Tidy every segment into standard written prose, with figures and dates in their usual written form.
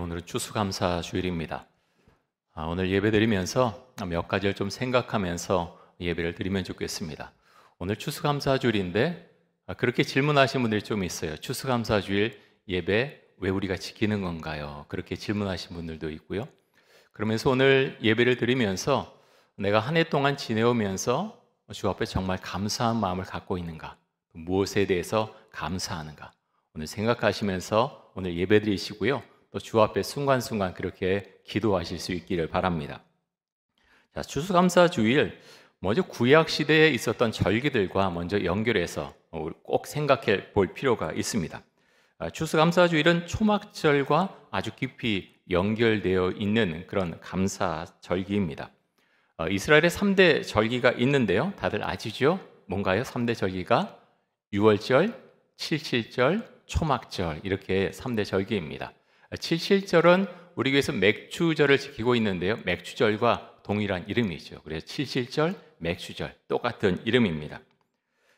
오늘은 추수감사 주일입니다. 오늘 예배 드리면서 몇 가지를 좀 생각하면서 예배를 드리면 좋겠습니다. 오늘 추수감사 주일인데 그렇게 질문하신 분들이 좀 있어요. 추수감사 주일 예배 왜 우리가 지키는 건가요? 그렇게 질문하신 분들도 있고요. 그러면서 오늘 예배를 드리면서 내가 한 해 동안 지내오면서 주 앞에 정말 감사한 마음을 갖고 있는가? 무엇에 대해서 감사하는가? 오늘 생각하시면서 오늘 예배 드리시고요. 또 주 앞에 순간순간 그렇게 기도하실 수 있기를 바랍니다. 자, 추수감사 주일 먼저 구약 시대에 있었던 절기들과 먼저 연결해서 꼭 생각해 볼 필요가 있습니다. 추수감사 주일은 초막절과 아주 깊이 연결되어 있는 그런 감사 절기입니다. 이스라엘의 3대 절기가 있는데요. 다들 아시죠? 뭔가요? 3대 절기가 유월절, 칠칠절, 초막절 이렇게 3대 절기입니다. 칠칠절은 우리 교회에서 맥주절을 지키고 있는데요. 맥주절과 동일한 이름이죠. 그래서 칠칠절, 맥주절 똑같은 이름입니다.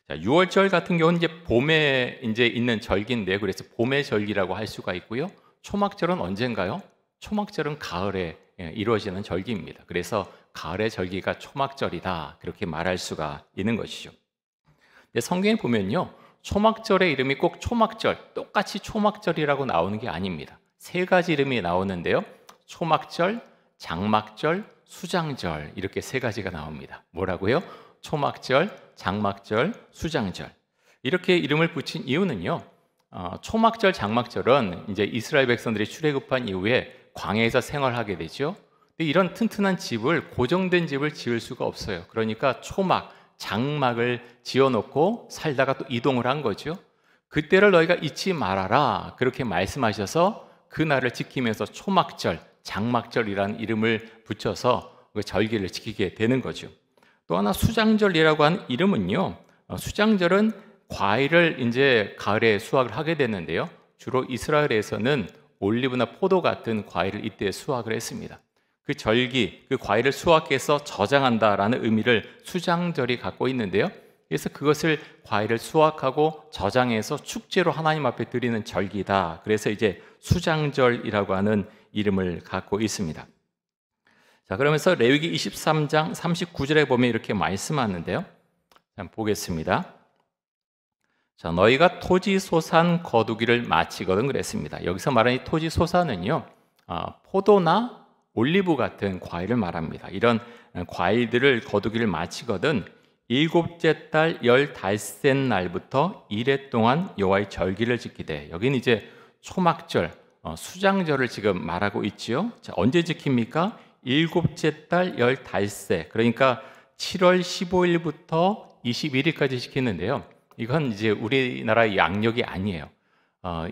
자, 유월절 같은 경우는 이제 봄에 이제 있는 절기인데 그래서 봄의 절기라고 할 수가 있고요. 초막절은 언젠가요? 초막절은 가을에 이루어지는 절기입니다. 그래서 가을의 절기가 초막절이다 그렇게 말할 수가 있는 것이죠. 근데 성경에 보면요. 초막절의 이름이 꼭 초막절, 똑같이 초막절이라고 나오는 게 아닙니다. 세 가지 이름이 나오는데요. 초막절, 장막절, 수장절 이렇게 세 가지가 나옵니다. 뭐라고요? 초막절, 장막절, 수장절 이렇게 이름을 붙인 이유는요. 초막절, 장막절은 이제 이스라엘 백성들이 출애굽한 이후에 광야에서 생활하게 되죠. 근데 이런 튼튼한 집을 고정된 집을 지을 수가 없어요. 그러니까 초막, 장막을 지어놓고 살다가 또 이동을 한 거죠. 그때를 너희가 잊지 말아라 그렇게 말씀하셔서 그 날을 지키면서 초막절, 장막절이라는 이름을 붙여서 그 절기를 지키게 되는 거죠. 또 하나 수장절이라고 하는 이름은요. 수장절은 과일을 이제 가을에 수확을 하게 되는데요. 주로 이스라엘에서는 올리브나 포도 같은 과일을 이때 수확을 했습니다. 그 절기, 그 과일을 수확해서 저장한다라는 의미를 수장절이 갖고 있는데요. 그래서 그것을 과일을 수확하고 저장해서 축제로 하나님 앞에 드리는 절기다. 그래서 이제 수장절이라고 하는 이름을 갖고 있습니다. 자, 그러면서 레위기 23장 39절에 보면 이렇게 말씀하는데요. 한번 보겠습니다. 자, 너희가 토지 소산 거두기를 마치거든 그랬습니다. 여기서 말하는 이 토지 소산은요, 포도나 올리브 같은 과일을 말합니다. 이런 과일들을 거두기를 마치거든 7째 달 열 닷새 날부터 이래 동안 여호와의 절기를 지키되 여기는 이제 초막절, 수장절을 지금 말하고 있지요. 자, 언제 지킵니까? 7째 달 열 닷새 그러니까 7월 15일부터 21일까지 지키는데요. 이건 이제 우리나라의 양력이 아니에요.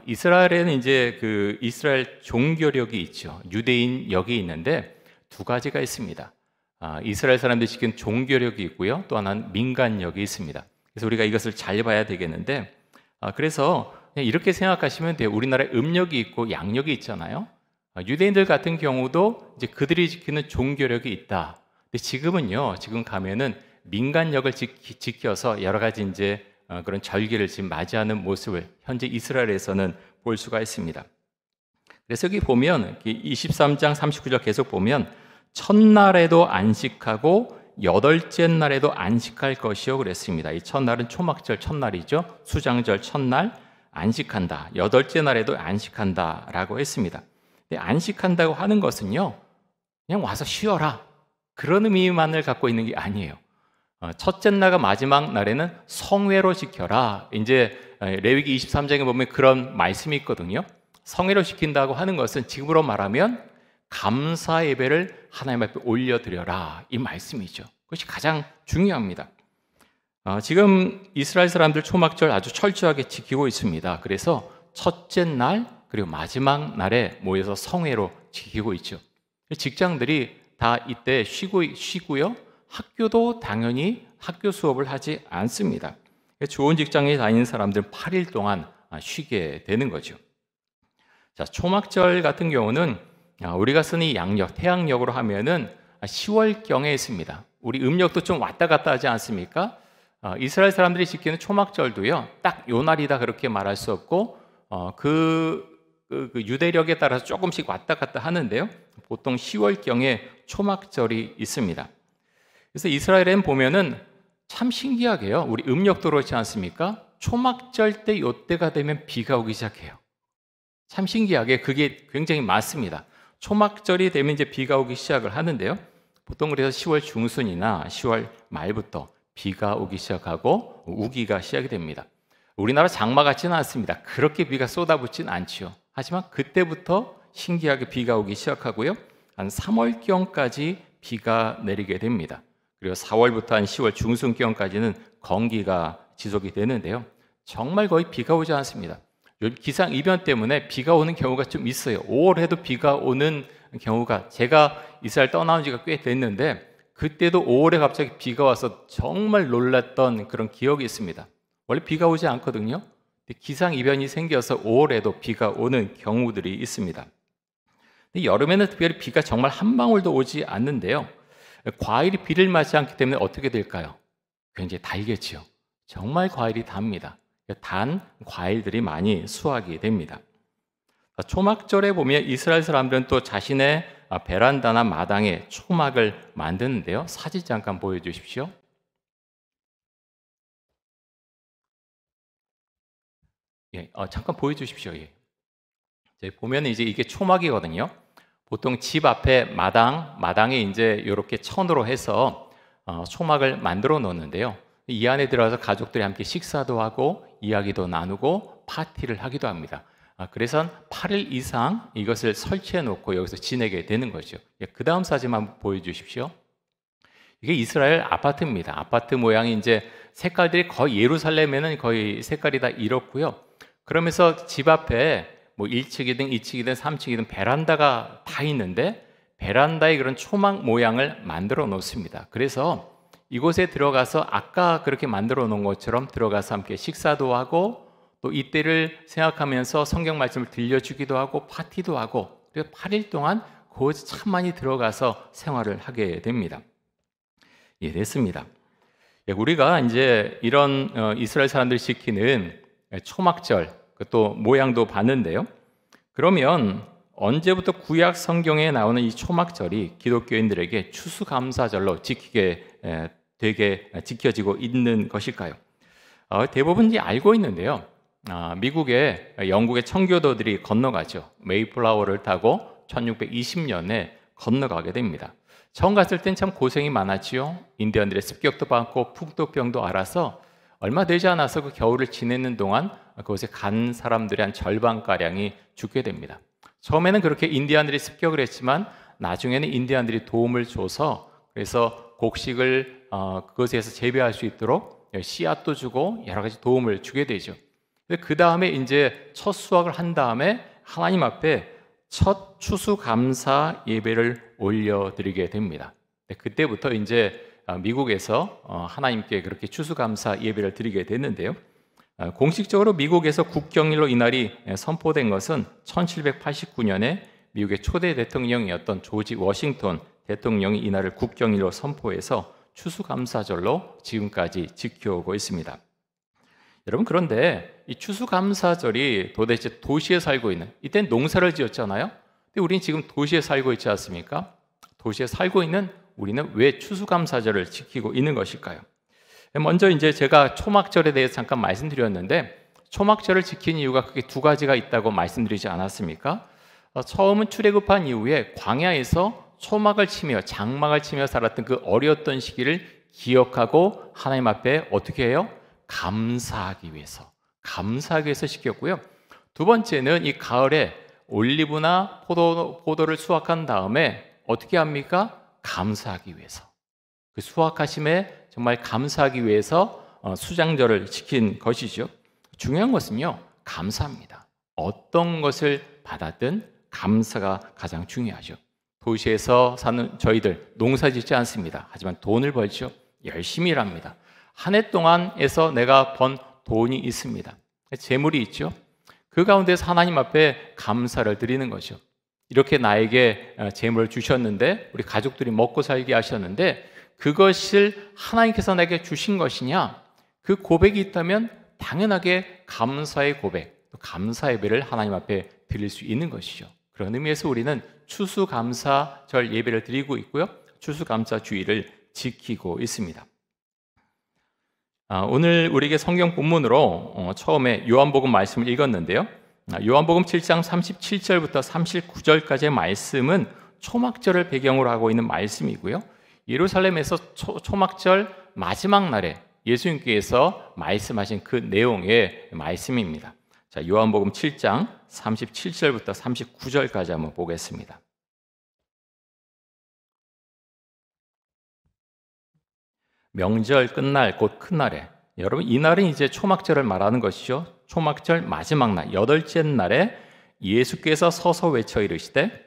이스라엘에는 이제 그 이스라엘 종교력이 있죠. 유대인역이 있는데 두 가지가 있습니다. 이스라엘 사람들이 지킨 종교력이 있고요. 또 하나는 민간력이 있습니다. 그래서 우리가 이것을 잘 봐야 되겠는데 그래서 그냥 이렇게 생각하시면 돼요. 우리나라에 음력이 있고 양력이 있잖아요. 유대인들 같은 경우도 이제 그들이 지키는 종교력이 있다. 근데 지금은요. 지금 가면은 민간력을 지켜서 여러 가지 이제 그런 절기를 지금 맞이하는 모습을 현재 이스라엘에서는 볼 수가 있습니다. 그래서 여기 보면 23장 39절 계속 보면 첫날에도 안식하고 여덟째 날에도 안식할 것이요 그랬습니다. 이 첫날은 초막절 첫날이죠. 수장절 첫날 안식한다. 여덟째 날에도 안식한다라고 했습니다. 근데 안식한다고 하는 것은요. 그냥 와서 쉬어라. 그런 의미만을 갖고 있는 게 아니에요. 첫째 날과 마지막 날에는 성회로 지켜라. 이제 레위기 23장에 보면 그런 말씀이 있거든요. 성회로 지킨다고 하는 것은 지금으로 말하면 감사 예배를 하나님 앞에 올려드려라 이 말씀이죠. 그것이 가장 중요합니다. 지금 이스라엘 사람들 초막절 아주 철저하게 지키고 있습니다. 그래서 첫째 날 그리고 마지막 날에 모여서 성회로 지키고 있죠. 직장들이 다 이때 쉬고요. 학교도 당연히 학교 수업을 하지 않습니다. 좋은 직장에 다니는 사람들은 8일 동안 쉬게 되는 거죠. 자, 초막절 같은 경우는 우리가 쓰는 이 양력, 태양력으로 하면은 10월경에 있습니다. 우리 음력도 좀 왔다 갔다 하지 않습니까? 이스라엘 사람들이 지키는 초막절도요, 딱 요 날이다 그렇게 말할 수 없고, 그 그 유대력에 따라서 조금씩 왔다 갔다 하는데요. 보통 10월경에 초막절이 있습니다. 그래서 이스라엘엔 보면은 참 신기하게요. 우리 음력도 그렇지 않습니까? 초막절 때 이때가 되면 비가 오기 시작해요. 참 신기하게 그게 굉장히 많습니다. 초막절이 되면 이제 비가 오기 시작을 하는데요. 보통 그래서 10월 중순이나 10월 말부터 비가 오기 시작하고 우기가 시작이 됩니다. 우리나라 장마 같지는 않습니다. 그렇게 비가 쏟아붓진 않지요. 하지만 그때부터 신기하게 비가 오기 시작하고요. 한 3월경까지 비가 내리게 됩니다. 그리고 4월부터 한 10월 중순경까지는 건기가 지속이 되는데요. 정말 거의 비가 오지 않습니다. 요즘 기상 이변 때문에 비가 오는 경우가 좀 있어요. 5월에도 비가 오는 경우가, 제가 이스라엘 떠나온 지가 꽤 됐는데 그때도 5월에 갑자기 비가 와서 정말 놀랐던 그런 기억이 있습니다. 원래 비가 오지 않거든요. 기상 이변이 생겨서 5월에도 비가 오는 경우들이 있습니다. 여름에는 특별히 비가 정말 한 방울도 오지 않는데요. 과일이 비를 맞지 않기 때문에 어떻게 될까요? 굉장히 달겠지요. 정말 과일이 답니다. 단 과일들이 많이 수확이 됩니다. 초막절에 보면 이스라엘 사람들은 또 자신의 베란다나 마당에 초막을 만드는데요. 사진 잠깐 보여주십시오. 예, 잠깐 보여주십시오. 예. 보면 이제 이게 초막이거든요. 보통 집 앞에 마당에 이제 이렇게 천으로 해서 초막을 만들어 놓는데요. 이 안에 들어가서 가족들이 함께 식사도 하고 이야기도 나누고 파티를 하기도 합니다. 그래서 8일 이상 이것을 설치해 놓고 여기서 지내게 되는 거죠. 그 다음 사진 한번 보여주십시오. 이게 이스라엘 아파트입니다. 아파트 모양이 이제 색깔들이 거의 예루살렘에는 거의 색깔이 다 이렇고요. 그러면서 집 앞에 뭐 1층이든 2층이든 3층이든 베란다가 다 있는데 베란다에 그런 초막 모양을 만들어 놓습니다. 그래서 이곳에 들어가서 아까 그렇게 만들어 놓은 것처럼 들어가서 함께 식사도 하고 또 이때를 생각하면서 성경 말씀을 들려주기도 하고 파티도 하고 그래서 8일 동안 그곳에 참 많이 들어가서 생활을 하게 됩니다. 예, 됐습니다. 우리가 이제 이런 이스라엘 사람들이 지키는 초막절 또 모양도 봤는데요. 그러면 언제부터 구약 성경에 나오는 이 초막절이 기독교인들에게 추수감사절로 지켜지고 있는 것일까요? 대부분 이제 알고 있는데요. 미국에 영국의 청교도들이 건너가죠. 메이플라워를 타고 1620년에 건너가게 됩니다. 처음 갔을 땐 참 고생이 많았지요. 인디언들의 습격도 받고 풍토병도 알아서 얼마 되지 않아서 그 겨울을 지내는 동안 그곳에 간 사람들의 한 절반가량이 죽게 됩니다. 처음에는 그렇게 인디언들이 습격을 했지만 나중에는 인디언들이 도움을 줘서 그래서 곡식을 그것에서 재배할 수 있도록 씨앗도 주고 여러 가지 도움을 주게 되죠. 그 다음에 이제 첫 수확을 한 다음에 하나님 앞에 첫 추수감사 예배를 올려드리게 됩니다. 그때부터 이제 미국에서 하나님께 그렇게 추수감사 예배를 드리게 됐는데요. 공식적으로 미국에서 국경일로 이날이 선포된 것은 1789년에 미국의 초대 대통령이었던 조지 워싱턴 대통령이 이날을 국경일로 선포해서 추수감사절로 지금까지 지켜오고 있습니다. 여러분, 그런데 이 추수감사절이 도대체 도시에 살고 있는, 이때는 농사를 지었잖아요. 근데 우리는 지금 도시에 살고 있지 않습니까? 도시에 살고 있는 우리는 왜 추수감사절을 지키고 있는 것일까요? 먼저 이제 제가 초막절에 대해서 잠깐 말씀드렸는데 초막절을 지키는 이유가 크게 두 가지가 있다고 말씀드리지 않았습니까? 처음은 출애굽한 이후에 광야에서 초막을 치며 장막을 치며 살았던 그 어려웠던 시기를 기억하고 하나님 앞에 어떻게 해요? 감사하기 위해서 시켰고요. 두 번째는 이 가을에 올리브나 포도를 수확한 다음에 어떻게 합니까? 감사하기 위해서. 그 수확하심에 정말 감사하기 위해서 수장절을 지킨 것이죠. 중요한 것은요, 감사합니다. 어떤 것을 받았든 감사가 가장 중요하죠. 도시에서 사는 저희들 농사 짓지 않습니다. 하지만 돈을 벌죠. 열심히 일합니다. 한 해 동안에서 내가 번 돈이 있습니다. 재물이 있죠. 그 가운데서 하나님 앞에 감사를 드리는 거죠. 이렇게 나에게 재물을 주셨는데 우리 가족들이 먹고 살게 하셨는데 그것을 하나님께서 내게 주신 것이냐? 그 고백이 있다면 당연하게 감사의 고백, 또 감사 예배를 하나님 앞에 드릴 수 있는 것이죠. 그런 의미에서 우리는 추수감사절 예배를 드리고 있고요. 추수감사주의를 지키고 있습니다. 오늘 우리에게 성경 본문으로 처음에 요한복음 말씀을 읽었는데요. 요한복음 7장 37절부터 39절까지의 말씀은 초막절을 배경으로 하고 있는 말씀이고요. 예루살렘에서 초막절 마지막 날에 예수님께서 말씀하신 그 내용의 말씀입니다. 자, 요한복음 7장 37절부터 39절까지 한번 보겠습니다. 명절 끝날 곧 큰 날에, 여러분 이 날은 이제 초막절을 말하는 것이죠. 초막절 마지막 날, 여덟째 날에 예수께서 서서 외쳐 이르시되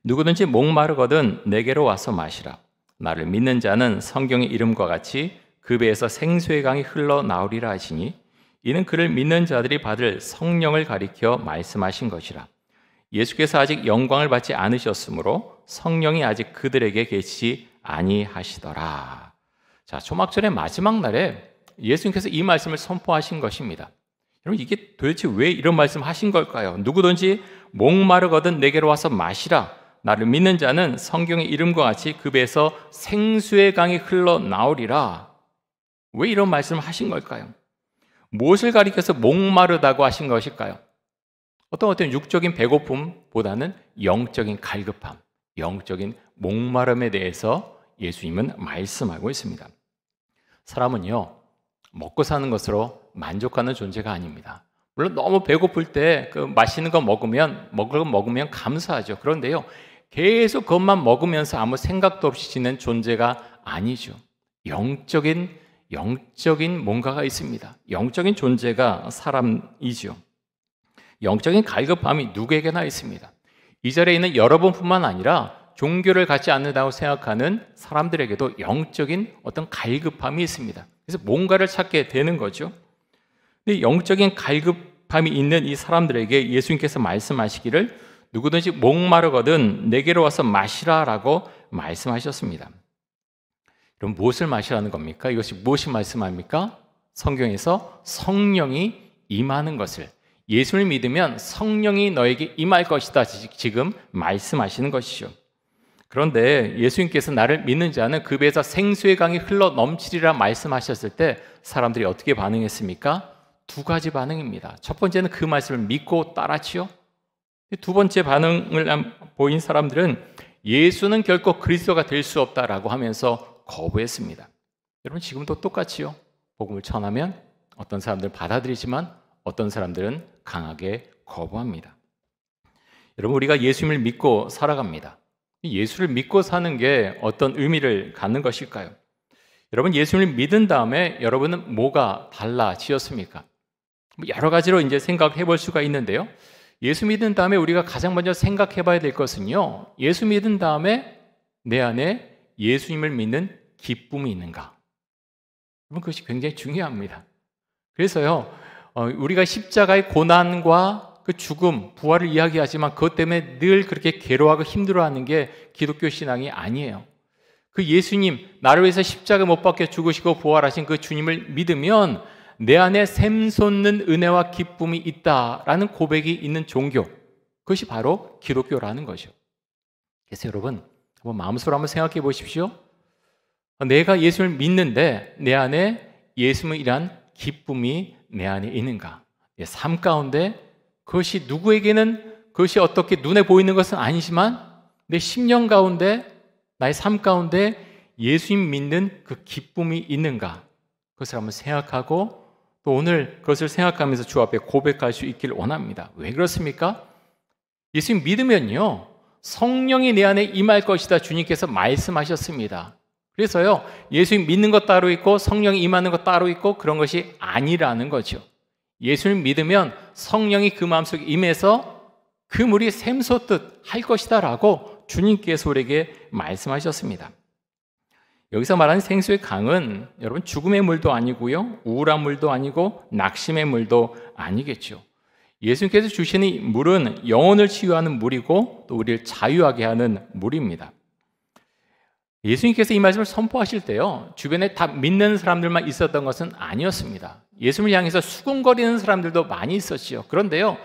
누구든지 목마르거든 내게로 와서 마시라. 나를 믿는 자는 성경의 이름과 같이 그 배에서 생수의 강이 흘러나오리라 하시니 이는 그를 믿는 자들이 받을 성령을 가리켜 말씀하신 것이라. 예수께서 아직 영광을 받지 않으셨으므로 성령이 아직 그들에게 계시지 아니하시더라. 자, 초막절의 마지막 날에 예수님께서 이 말씀을 선포하신 것입니다. 여러분 이게 도대체 왜 이런 말씀을 하신 걸까요? 누구든지 목마르거든 내게로 와서 마시라. 나를 믿는 자는 성경의 이름과 같이 그 배에서 생수의 강이 흘러나오리라. 왜 이런 말씀을 하신 걸까요? 무엇을 가리켜서 목마르다고 하신 것일까요? 어떤 육적인 배고픔보다는 영적인 갈급함, 영적인 목마름에 대해서 예수님은 말씀하고 있습니다. 사람은요, 먹고 사는 것으로 만족하는 존재가 아닙니다. 물론 너무 배고플 때 그 맛있는 거 먹으면 감사하죠. 그런데요, 계속 그것만 먹으면서 아무 생각도 없이 지낸 존재가 아니죠. 영적인 뭔가가 있습니다. 영적인 존재가 사람이죠. 영적인 갈급함이 누구에게나 있습니다. 이 자리에 있는 여러분뿐만 아니라 종교를 갖지 않는다고 생각하는 사람들에게도 영적인 어떤 갈급함이 있습니다. 그래서 뭔가를 찾게 되는 거죠. 근데 영적인 갈급함이 있는 이 사람들에게 예수님께서 말씀하시기를 누구든지 목마르거든 내게로 와서 마시라라고 말씀하셨습니다. 그럼 무엇을 마시라는 겁니까? 이것이 무엇이 말씀합니까? 성경에서 성령이 임하는 것을, 예수를 믿으면 성령이 너에게 임할 것이다 지금 말씀하시는 것이죠. 그런데 예수님께서 나를 믿는 자는 그 배에서 생수의 강이 흘러 넘치리라 말씀하셨을 때 사람들이 어떻게 반응했습니까? 두 가지 반응입니다. 첫 번째는 그 말씀을 믿고 따랐지요. 두 번째 반응을 보인 사람들은 예수는 결코 그리스도가 될 수 없다라고 하면서 거부했습니다. 여러분 지금도 똑같이요. 복음을 전하면 어떤 사람들은 받아들이지만 어떤 사람들은 강하게 거부합니다. 여러분 우리가 예수님을 믿고 살아갑니다. 예수를 믿고 사는 게 어떤 의미를 갖는 것일까요? 여러분 예수를 믿은 다음에 여러분은 뭐가 달라지었습니까? 여러 가지로 이제 생각해 볼 수가 있는데요. 예수 믿은 다음에 우리가 가장 먼저 생각해 봐야 될 것은요. 예수 믿은 다음에 내 안에 예수님을 믿는 기쁨이 있는가? 여러분 그것이 굉장히 중요합니다. 그래서요. 우리가 십자가의 고난과 그 죽음, 부활을 이야기하지만 그것 때문에 늘 그렇게 괴로워하고 힘들어하는 게 기독교 신앙이 아니에요. 그 예수님, 나를 위해서 십자가 못 박혀 죽으시고 부활하신 그 주님을 믿으면 내 안에 샘솟는 은혜와 기쁨이 있다라는 고백이 있는 종교, 그것이 바로 기독교라는 거죠. 그래서 여러분 한번 마음속으로 한번 생각해 보십시오. 내가 예수를 믿는데 내 안에 예수님이란 기쁨이 내 안에 있는가? 내 삶 가운데 그것이 누구에게는 그것이 어떻게 눈에 보이는 것은 아니지만 내 심령 가운데, 나의 삶 가운데 예수님 믿는 그 기쁨이 있는가? 그것을 한번 생각하고 또 오늘 그것을 생각하면서 주 앞에 고백할 수 있기를 원합니다. 왜 그렇습니까? 예수님 믿으면요, 성령이 내 안에 임할 것이다 주님께서 말씀하셨습니다. 그래서요, 예수님 믿는 것 따로 있고 성령이 임하는 것 따로 있고 그런 것이 아니라는 거죠. 예수를 믿으면 성령이 그 마음속에 임해서 그 물이 샘솟듯 할 것이다 라고 주님께서 우리에게 말씀하셨습니다. 여기서 말하는 생수의 강은 여러분 죽음의 물도 아니고요, 우울한 물도 아니고 낙심의 물도 아니겠죠. 예수님께서 주시는 이 물은 영혼을 치유하는 물이고 또 우리를 자유하게 하는 물입니다. 예수님께서 이 말씀을 선포하실 때요, 주변에 다 믿는 사람들만 있었던 것은 아니었습니다. 예수님을 향해서 수군거리는 사람들도 많이 있었지요. 그런데요,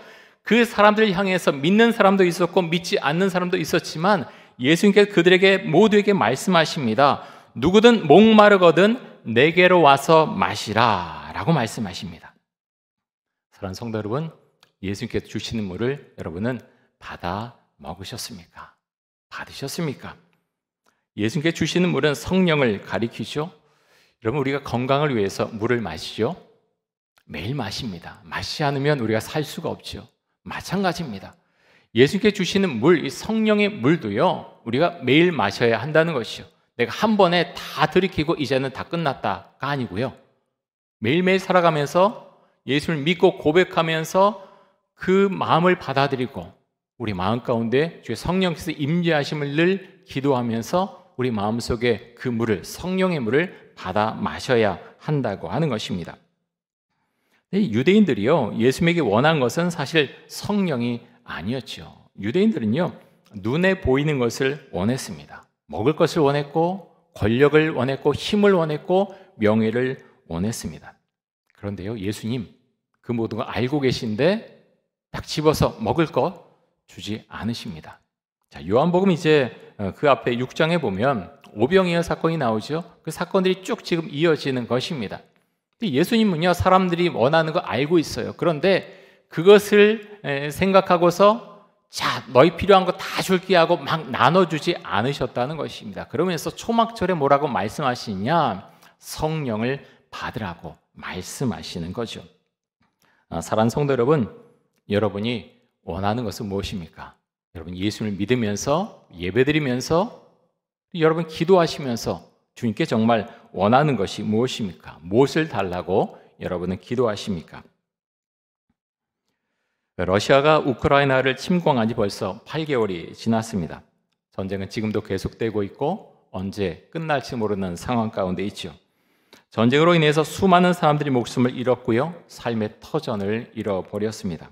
그 사람들을 향해서 믿는 사람도 있었고 믿지 않는 사람도 있었지만 예수님께서 그들에게 모두에게 말씀하십니다. 누구든 목마르거든 내게로 와서 마시라 라고 말씀하십니다. 사랑하는 성도 여러분, 예수님께서 주시는 물을 여러분은 받아 먹으셨습니까? 받으셨습니까? 예수님께서 주시는 물은 성령을 가리키죠. 여러분, 우리가 건강을 위해서 물을 마시죠. 매일 마십니다. 마시지 않으면 우리가 살 수가 없죠. 마찬가지입니다. 예수님께 주시는 물, 이 성령의 물도요, 우리가 매일 마셔야 한다는 것이요. 내가 한 번에 다 들이키고 이제는 다 끝났다가 아니고요. 매일매일 살아가면서 예수를 믿고 고백하면서 그 마음을 받아들이고 우리 마음 가운데 주의 성령께서 임재하심을 늘 기도하면서 우리 마음속에 그 물을, 성령의 물을 받아 마셔야 한다고 하는 것입니다. 유대인들이요, 예수님에게 원한 것은 사실 성령이 아니었죠. 유대인들은요, 눈에 보이는 것을 원했습니다. 먹을 것을 원했고, 권력을 원했고, 힘을 원했고, 명예를 원했습니다. 그런데요, 예수님 그 모든 걸 알고 계신데 딱 집어서 먹을 것 주지 않으십니다. 자, 요한복음 이제 그 앞에 6장에 보면 오병이어 사건이 나오죠. 그 사건들이 쭉 지금 이어지는 것입니다. 예수님은요, 사람들이 원하는 거 알고 있어요. 그런데 그것을 생각하고서 자, 너희 필요한 거 다 줄게 하고 막 나눠주지 않으셨다는 것입니다. 그러면서 초막절에 뭐라고 말씀하시냐? 성령을 받으라고 말씀하시는 거죠. 사랑하는 성도 여러분, 여러분이 원하는 것은 무엇입니까? 여러분 예수님을 믿으면서 예배드리면서 여러분 기도하시면서 주님께 정말 원하는 것이 무엇입니까? 무엇을 달라고 여러분은 기도하십니까? 러시아가 우크라이나를 침공한 지 벌써 8개월이 지났습니다. 전쟁은 지금도 계속되고 있고 언제 끝날지 모르는 상황 가운데 있죠. 전쟁으로 인해서 수많은 사람들이 목숨을 잃었고요. 삶의 터전을 잃어버렸습니다.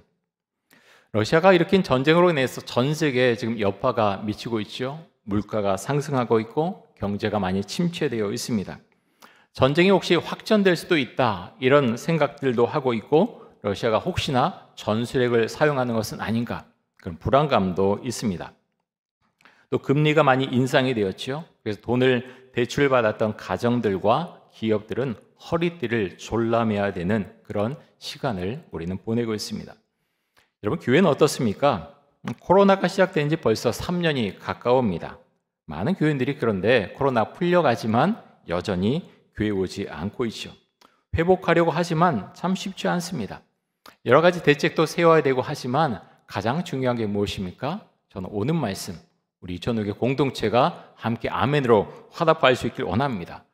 러시아가 일으킨 전쟁으로 인해서 전 세계에 지금 여파가 미치고 있죠. 물가가 상승하고 있고 경제가 많이 침체되어 있습니다. 전쟁이 혹시 확전될 수도 있다 이런 생각들도 하고 있고 러시아가 혹시나 전술핵을 사용하는 것은 아닌가 그런 불안감도 있습니다. 또 금리가 많이 인상이 되었죠. 그래서 돈을 대출받았던 가정들과 기업들은 허리띠를 졸라매야 되는 그런 시간을 우리는 보내고 있습니다. 여러분 교회는 어떻습니까? 코로나가 시작된 지 벌써 3년이 가까웁니다. 많은 교인들이 그런데 코로나 풀려가지만 여전히 교회 오지 않고 있죠. 회복하려고 하지만 참 쉽지 않습니다. 여러 가지 대책도 세워야 되고 하지만 가장 중요한 게 무엇입니까? 저는 오는 말씀, 우리 이천우교 공동체가 함께 아멘으로 화답할 수 있길 원합니다.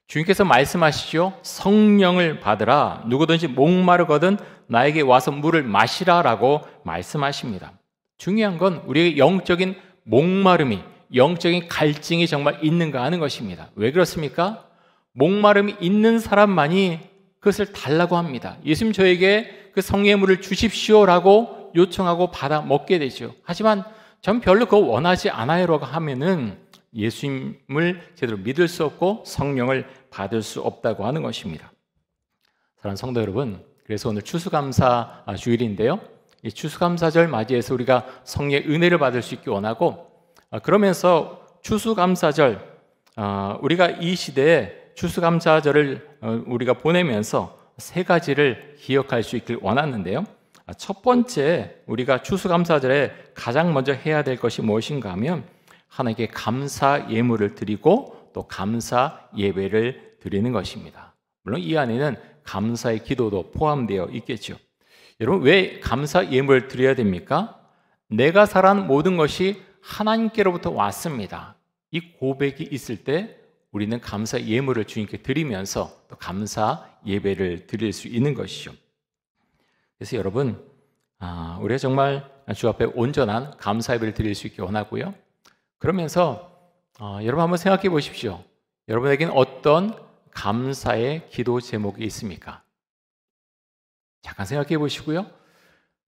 주님께서 말씀하시죠. 성령을 받으라. 누구든지 목마르거든 나에게 와서 물을 마시라라고 말씀하십니다. 중요한 건 우리의 영적인 목마름이, 영적인 갈증이 정말 있는가 하는 것입니다. 왜 그렇습니까? 목마름이 있는 사람만이 그것을 달라고 합니다. 예수님 저에게 그 성령의 물을 주십시오라고 요청하고 받아 먹게 되죠. 하지만 전 별로 그거 원하지 않아요라고 하면은 예수님을 제대로 믿을 수 없고 성령을 받을 수 없다고 하는 것입니다. 사랑하는 성도 여러분, 그래서 오늘 추수감사 주일인데요. 이 추수감사절 맞이해서 우리가 성령의 은혜를 받을 수 있기 원하고 그러면서 추수감사절 우리가 이 시대에 추수감사절을 우리가 보내면서 세 가지를 기억할 수 있길 원하는데요. 첫 번째 우리가 추수감사절에 가장 먼저 해야 될 것이 무엇인가 하면 하나님께 감사 예물을 드리고 또 감사 예배를 드리는 것입니다. 물론 이 안에는 감사의 기도도 포함되어 있겠죠. 여러분 왜 감사 예물을 드려야 됩니까? 내가 살아온 모든 것이 하나님께로부터 왔습니다. 이 고백이 있을 때 우리는 감사 예물을 주님께 드리면서 또 감사 예배를 드릴 수 있는 것이죠. 그래서 여러분 우리가 정말 주 앞에 온전한 감사 예배를 드릴 수 있게 원하고요. 그러면서 여러분 한번 생각해 보십시오. 여러분에게는 어떤 감사의 기도 제목이 있습니까? 잠깐 생각해 보시고요.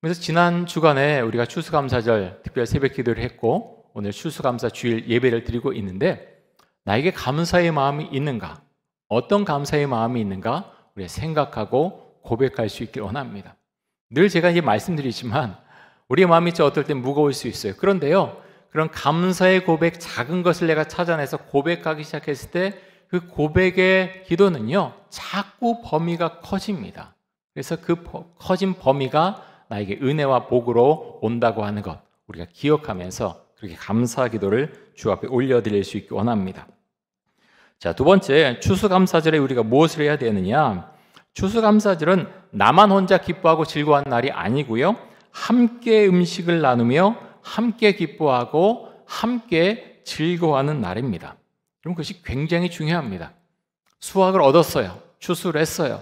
그래서 지난 주간에 우리가 추수감사절 특별 새벽 기도를 했고 오늘 추수감사 주일 예배를 드리고 있는데 나에게 감사의 마음이 있는가? 어떤 감사의 마음이 있는가? 우리가 생각하고 고백할 수 있길 원합니다. 늘 제가 이제 말씀드리지만 우리의 마음이 어떨 땐 무거울 수 있어요. 그런데요, 그런 감사의 고백, 작은 것을 내가 찾아내서 고백하기 시작했을 때 그 고백의 기도는요, 자꾸 범위가 커집니다. 그래서 그 커진 범위가 나에게 은혜와 복으로 온다고 하는 것, 우리가 기억하면서 그렇게 감사 기도를 주 앞에 올려드릴 수 있기 원합니다. 자, 두 번째, 추수감사절에 우리가 무엇을 해야 되느냐? 추수감사절은 나만 혼자 기뻐하고 즐거워하는 날이 아니고요, 함께 음식을 나누며 함께 기뻐하고 함께 즐거워하는 날입니다. 그럼 그것이 굉장히 중요합니다. 수확을 얻었어요. 추수를 했어요.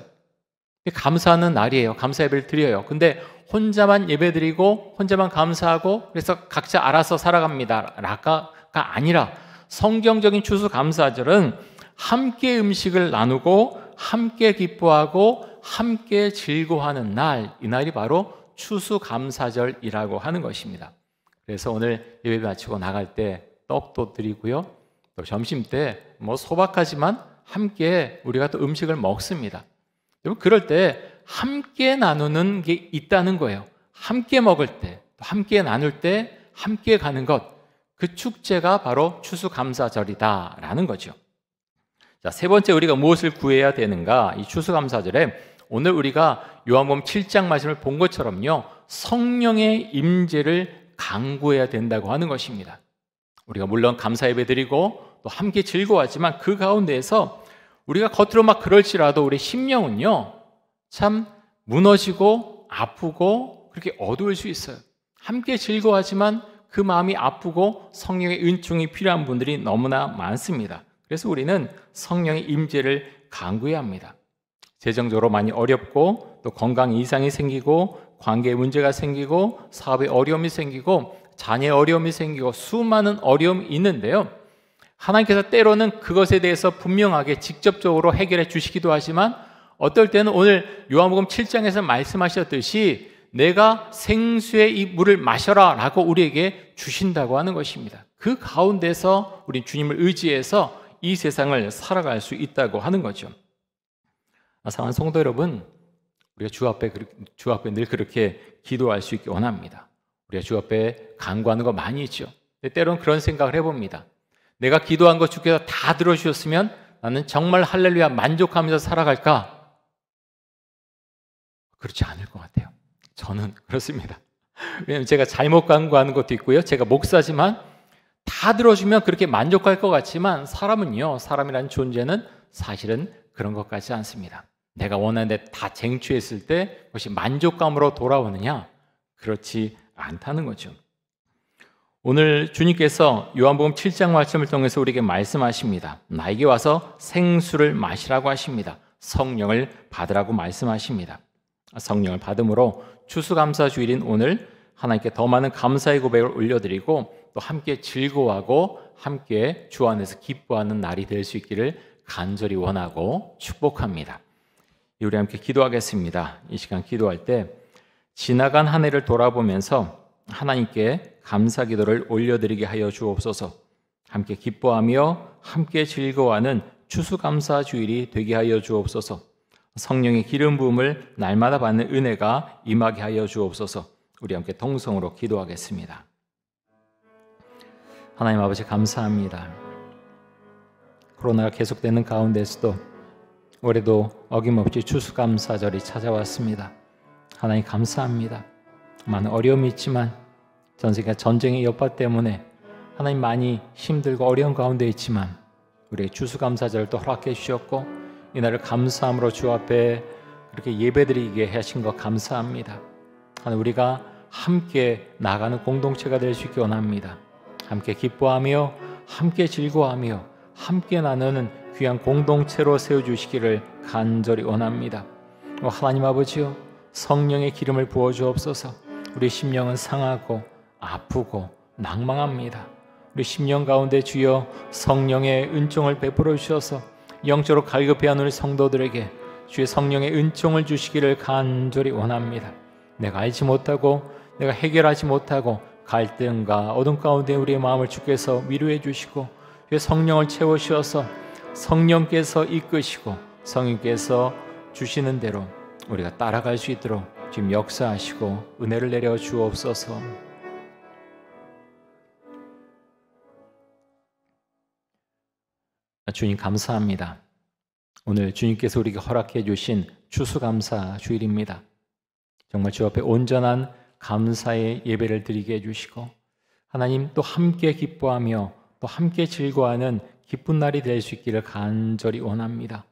감사하는 날이에요. 감사 예배를 드려요. 근데 혼자만 예배 드리고 혼자만 감사하고 그래서 각자 알아서 살아갑니다 라가 아니라 성경적인 추수감사절은 함께 음식을 나누고 함께 기뻐하고 함께 즐거워하는 날, 이 날이 바로 추수감사절이라고 하는 것입니다. 그래서 오늘 예배 마치고 나갈 때 떡도 드리고요, 또 점심 때 소박하지만 함께 우리가 또 음식을 먹습니다. 그럴 때 함께 나누는 게 있다는 거예요. 함께 먹을 때, 또 함께 나눌 때 함께 가는 것, 그 축제가 바로 추수감사절이다라는 거죠. 자, 세 번째, 우리가 무엇을 구해야 되는가? 이 추수감사절에 오늘 우리가 요한복음 7장 말씀을 본 것처럼요, 성령의 임재를 강구해야 된다고 하는 것입니다. 우리가 물론 감사 예배 드리고 또 함께 즐거워하지만 그 가운데에서 우리가 겉으로 막 그럴지라도 우리 심령은요, 참 무너지고 아프고 그렇게 어두울 수 있어요. 함께 즐거워하지만 그 마음이 아프고 성령의 은총이 필요한 분들이 너무나 많습니다. 그래서 우리는 성령의 임재를 강구해야 합니다. 재정적으로 많이 어렵고 또 건강 이상이 생기고 관계에 문제가 생기고 사업에 어려움이 생기고 자녀의 어려움이 생기고 수많은 어려움이 있는데요, 하나님께서 때로는 그것에 대해서 분명하게 직접적으로 해결해 주시기도 하지만 어떨 때는 오늘 요한복음 7장에서 말씀하셨듯이 내가 생수의 이 물을 마셔라 라고 우리에게 주신다고 하는 것입니다. 그 가운데서 우리 주님을 의지해서 이 세상을 살아갈 수 있다고 하는 거죠. 사랑하는 성도 여러분, 우리가 주 앞에 늘 그렇게 기도할 수 있기 원합니다. 우리가 주 앞에 간구하는 거 많이 있죠. 때로는 그런 생각을 해봅니다. 내가 기도한 거 주께서 다 들어주셨으면 나는 정말 할렐루야 만족하면서 살아갈까? 그렇지 않을 것 같아요. 저는 그렇습니다. 왜냐하면 제가 잘못 간구하는 것도 있고요, 제가 목사지만 다 들어주면 그렇게 만족할 것 같지만 사람은요, 사람이라는 존재는 사실은 그런 것 같지 않습니다. 내가 원하는 데 다 쟁취했을 때 그것이 만족감으로 돌아오느냐? 그렇지 않다는 거죠. 오늘 주님께서 요한복음 7장 말씀을 통해서 우리에게 말씀하십니다. 나에게 와서 생수를 마시라고 하십니다. 성령을 받으라고 말씀하십니다. 성령을 받음으로 추수감사주일인 오늘 하나님께 더 많은 감사의 고백을 올려드리고 또 함께 즐거워하고 함께 주 안에서 기뻐하는 날이 될 수 있기를 간절히 원하고 축복합니다. 우리 함께 기도하겠습니다. 이 시간 기도할 때 지나간 한 해를 돌아보면서 하나님께 감사 기도를 올려드리게 하여 주옵소서. 함께 기뻐하며 함께 즐거워하는 추수감사 주일이 되게 하여 주옵소서. 성령의 기름 부음을 날마다 받는 은혜가 임하게 하여 주옵소서. 우리 함께 통성으로 기도하겠습니다. 하나님 아버지, 감사합니다. 코로나가 계속되는 가운데서도 올해도 어김없이 추수감사절이 찾아왔습니다. 하나님 감사합니다. 많은 어려움이 있지만 전 세계가 전쟁의 여파 때문에 하나님 많이 힘들고 어려운 가운데 있지만 우리의 추수감사절을 또 허락해 주셨고 이날을 감사함으로 주 앞에 그렇게 예배드리게 하신 것 감사합니다. 하나님, 우리가 함께 나아가는 공동체가 될 수 있게 원합니다. 함께 기뻐하며 함께 즐거워하며 함께 나누는 귀한 공동체로 세워주시기를 간절히 원합니다. 하나님 아버지요, 성령의 기름을 부어주옵소서. 우리 심령은 상하고 아프고 낭망합니다. 우리 심령 가운데 주여 성령의 은총을 베풀어 주셔서 영적으로 갈급해하는 우리 성도들에게 주의 성령의 은총을 주시기를 간절히 원합니다. 내가 알지 못하고 내가 해결하지 못하고 갈등과 어둠 가운데 우리의 마음을 주께서 위로해 주시고 주의 성령을 채워주셔서 성령께서 이끄시고 성령께서 주시는 대로 우리가 따라갈 수 있도록 주님 역사하시고 은혜를 내려 주옵소서. 주님 감사합니다. 오늘 주님께서 우리에게 허락해 주신 추수감사 주일입니다. 정말 주 앞에 온전한 감사의 예배를 드리게 해주시고 하나님 또 함께 기뻐하며 또 함께 즐거워하는 기쁜 날이 될 수 있기를 간절히 원합니다.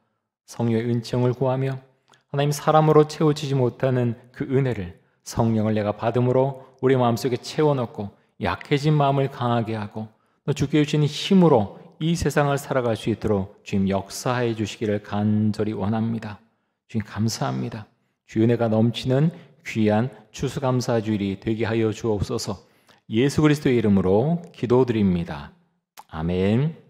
성령의 은총을 구하며 하나님 사람으로 채워지지 못하는 그 은혜를 성령을 내가 받음으로 우리 마음속에 채워넣고 약해진 마음을 강하게 하고 또 주께 주시는 힘으로 이 세상을 살아갈 수 있도록 주님 역사해 주시기를 간절히 원합니다. 주님 감사합니다. 주의 은혜가 넘치는 귀한 추수감사 주일이 되게 하여 주옵소서. 예수 그리스도의 이름으로 기도드립니다. 아멘.